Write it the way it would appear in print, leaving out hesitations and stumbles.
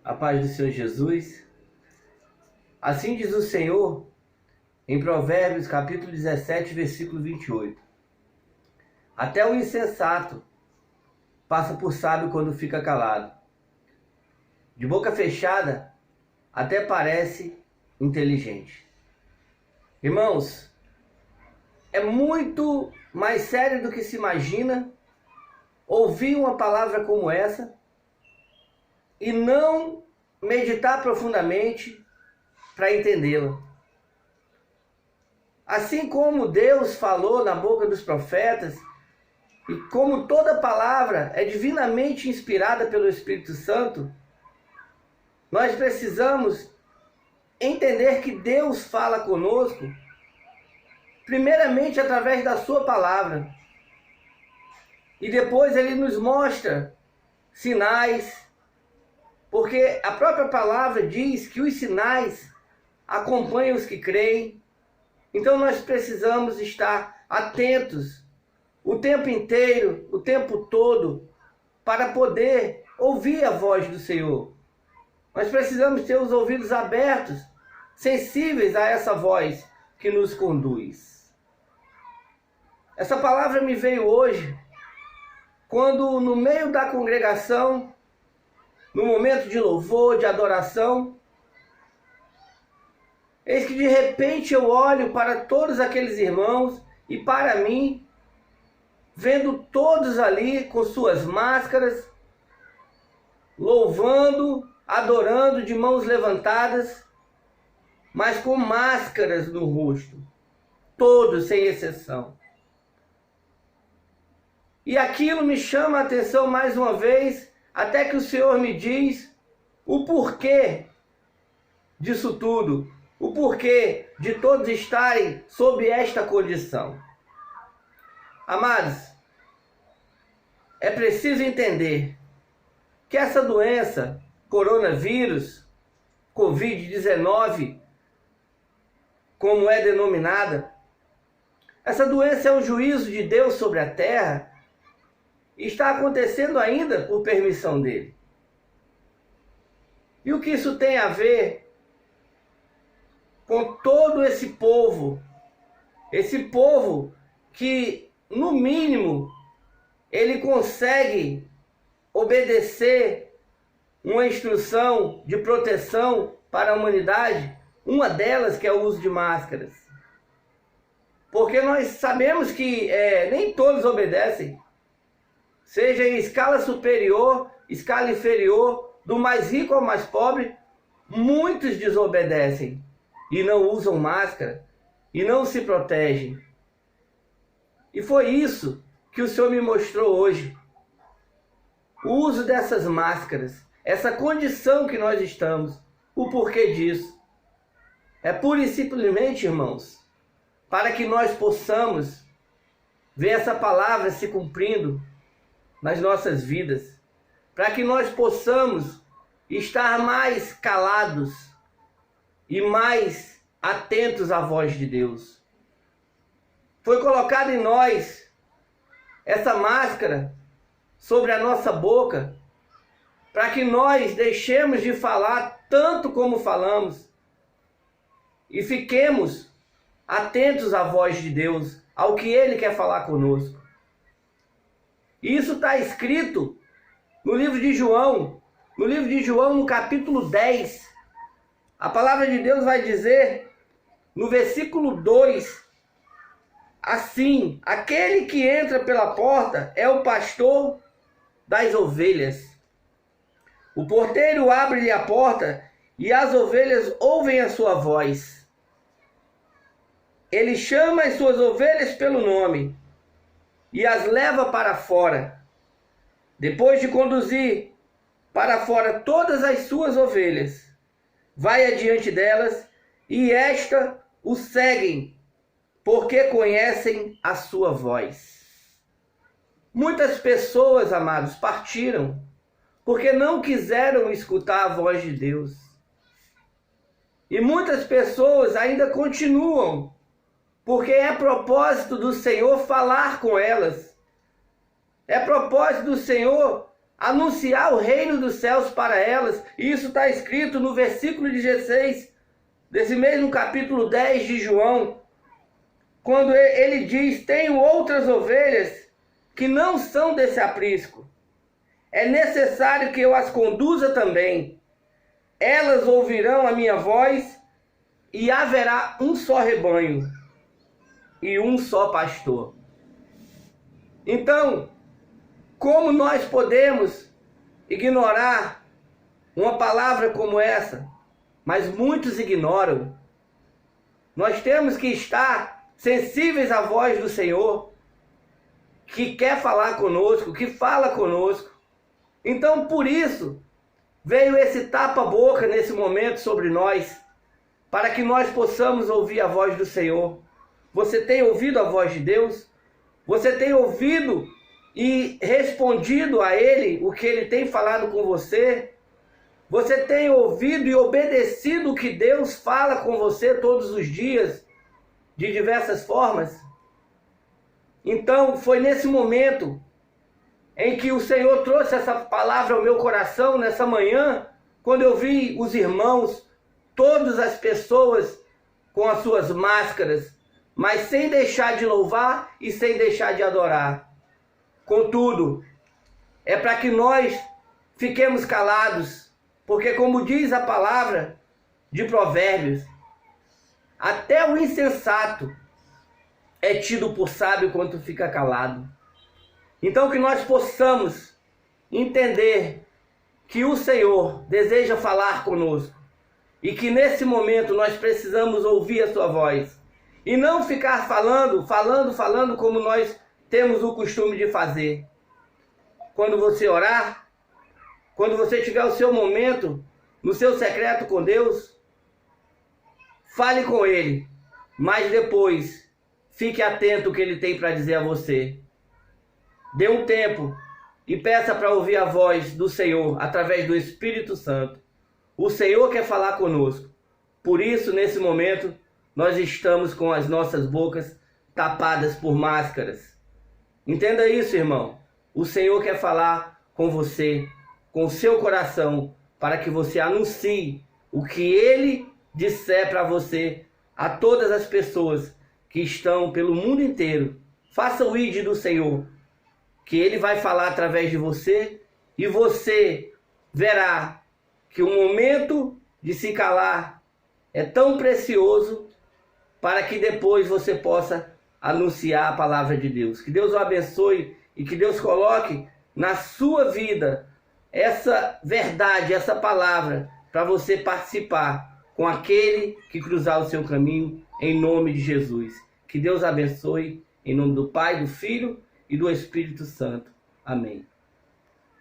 A paz do Senhor Jesus. Assim diz o Senhor em Provérbios capítulo 17, versículo 28. Até o insensato passa por sábio quando fica calado. De boca fechada até parece inteligente. Irmãos, é muito mais sério do que se imagina ouvir uma palavra como essa e não meditar profundamente para entendê-la. Assim como Deus falou na boca dos profetas, e como toda palavra é divinamente inspirada pelo Espírito Santo, nós precisamos entender que Deus fala conosco, primeiramente através da sua palavra, e depois Ele nos mostra sinais, porque a própria palavra diz que os sinais acompanham os que creem. Então nós precisamos estar atentos o tempo inteiro, o tempo todo, para poder ouvir a voz do Senhor. Nós precisamos ter os ouvidos abertos, sensíveis a essa voz que nos conduz. Essa palavra me veio hoje, quando no meio da congregação, no momento de louvor, de adoração, eis que de repente eu olho para todos aqueles irmãos e para mim, vendo todos ali com suas máscaras, louvando, adorando de mãos levantadas, mas com máscaras no rosto, todos sem exceção. E aquilo me chama a atenção mais uma vez, até que o Senhor me diz o porquê disso tudo, o porquê de todos estarem sob esta condição. Amados, é preciso entender que essa doença, coronavírus, Covid-19, como é denominada, essa doença é um juízo de Deus sobre a terra e está acontecendo ainda por permissão dele. E o que isso tem a ver com todo esse povo que, no mínimo, ele consegue obedecer uma instrução de proteção para a humanidade, uma delas que é o uso de máscaras. Porque nós sabemos que nem todos obedecem, seja em escala superior, escala inferior, do mais rico ao mais pobre, muitos desobedecem e não usam máscara e não se protegem. E foi isso que o Senhor me mostrou hoje. O uso dessas máscaras, essa condição que nós estamos, o porquê disso. É pura e simplesmente, irmãos, para que nós possamos ver essa palavra se cumprindo nas nossas vidas, para que nós possamos estar mais calados e mais atentos à voz de Deus. Foi colocado em nós essa máscara sobre a nossa boca, para que nós deixemos de falar tanto como falamos e fiquemos atentos à voz de Deus, ao que Ele quer falar conosco. E isso está escrito no livro de João, no capítulo 10. A palavra de Deus vai dizer, no versículo 2, assim: aquele que entra pela porta é o pastor das ovelhas. O porteiro abre-lhe a porta e as ovelhas ouvem a sua voz. Ele chama as suas ovelhas pelo nome e as leva para fora. Depois de conduzir para fora todas as suas ovelhas, vai adiante delas e esta o seguem, porque conhecem a sua voz. Muitas pessoas, amados, partiram porque não quiseram escutar a voz de Deus. E muitas pessoas ainda continuam, porque é propósito do Senhor falar com elas. É propósito do Senhor anunciar o reino dos céus para elas. E isso está escrito no versículo 16, desse mesmo capítulo 10 de João, quando ele diz: tenho outras ovelhas que não são desse aprisco. É necessário que eu as conduza também. Elas ouvirão a minha voz, e haverá um só rebanho e um só pastor. Então, como nós podemos ignorar uma palavra como essa? Mas muitos ignoram. Nós temos que estar sensíveis à voz do Senhor, que quer falar conosco, que fala conosco. Então, por isso, veio esse tapa-boca nesse momento sobre nós, para que nós possamos ouvir a voz do Senhor. Você tem ouvido a voz de Deus? Você tem ouvido e respondido a Ele o que Ele tem falado com você? Você tem ouvido e obedecido o que Deus fala com você todos os dias, de diversas formas? Então, foi nesse momento em que o Senhor trouxe essa palavra ao meu coração, nessa manhã, quando eu vi os irmãos, todas as pessoas com as suas máscaras, mas sem deixar de louvar e sem deixar de adorar. Contudo, é para que nós fiquemos calados, porque como diz a palavra de Provérbios, até o insensato é tido por sábio quando fica calado. Então que nós possamos entender que o Senhor deseja falar conosco e que nesse momento nós precisamos ouvir a sua voz e não ficar falando como nós temos o costume de fazer. Quando você orar, quando você tiver o seu momento no seu secreto com Deus, fale com Ele, mas depois fique atento ao que Ele tem para dizer a você. Dê um tempo e peça para ouvir a voz do Senhor através do Espírito Santo. O Senhor quer falar conosco. Por isso, nesse momento, nós estamos com as nossas bocas tapadas por máscaras. Entenda isso, irmão. O Senhor quer falar com você, com o seu coração, para que você anuncie o que Ele disser para você a todas as pessoas que estão pelo mundo inteiro. Faça o ID do Senhor, que Ele vai falar através de você, e você verá que o momento de se calar é tão precioso para que depois você possa anunciar a palavra de Deus. Que Deus o abençoe e que Deus coloque na sua vida essa verdade, essa palavra, para você participar com aquele que cruzar o seu caminho, em nome de Jesus. Que Deus abençoe, em nome do Pai, do Filho e do Espírito Santo. Amém.